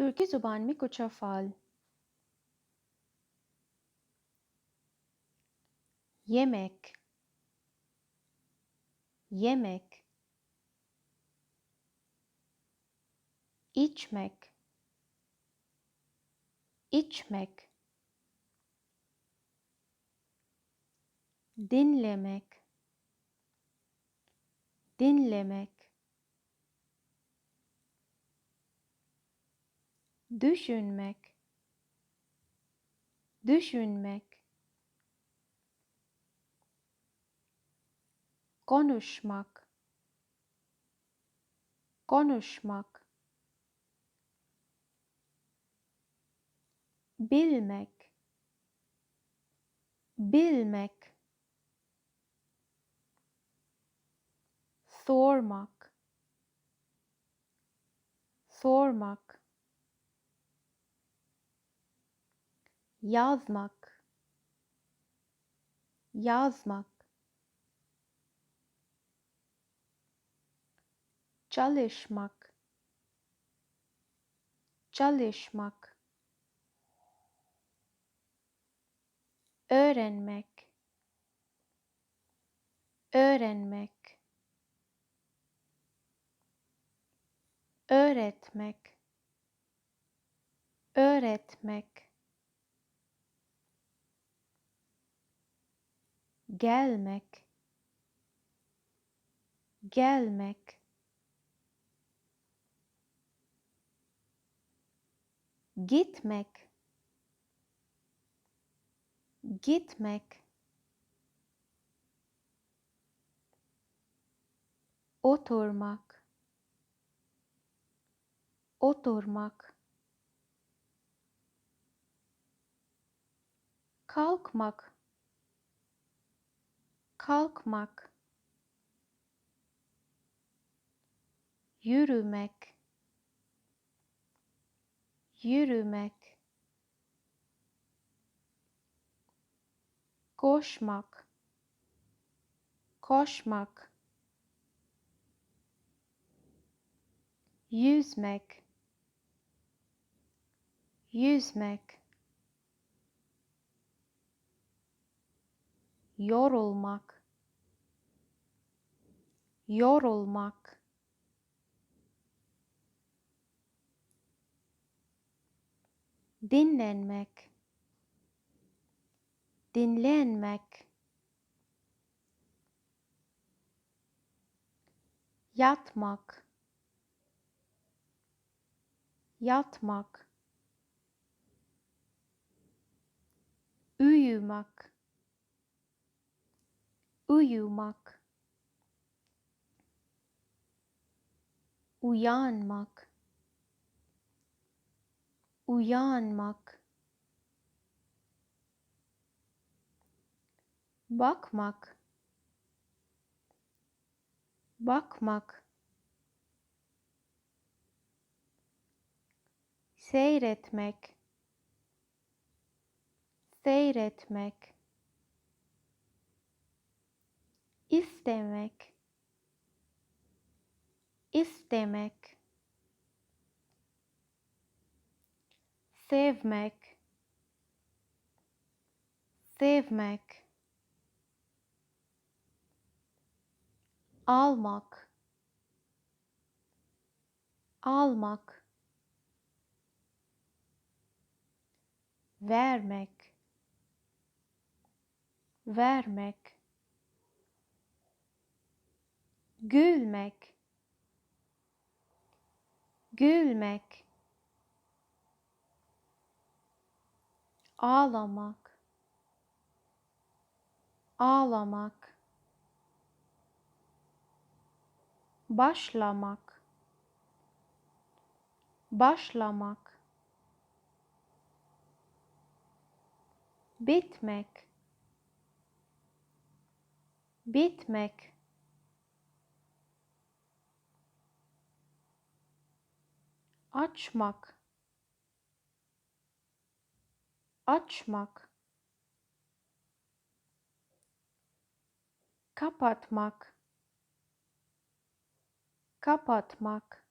तुर्की ज़ुबान में कुछ अफ़आल yemek, yemek, içmek, içmek, dinlemek, dinlemek, düşünmek, düşünmek, konuşmak, konuşmak, bilmek, bilmek, sormak, sormak, yazmak, yazmak, çalışmak, çalışmak, öğrenmek, öğrenmek, öğretmek, öğretmek, gelmek, gelmek, gitmek, gitmek, oturmak, oturmak, kalkmak, kalkmak, yürümek, yürümek, koşmak, koşmak, yüzmek, yüzmek, yorulmak, yorulmak, dinlenmek, dinlenmek, yatmak, yatmak, uyumak, uyumak, uyanmak, uyanmak, bakmak, bakmak, seyretmek, seyretmek, istemek, istemek, sevmek, sevmek, almak, almak, vermek, vermek, gülmek, gülmek, ağlamak, ağlamak, başlamak, başlamak, bitmek, bitmek, açmak, açmak, kapatmak, kapatmak,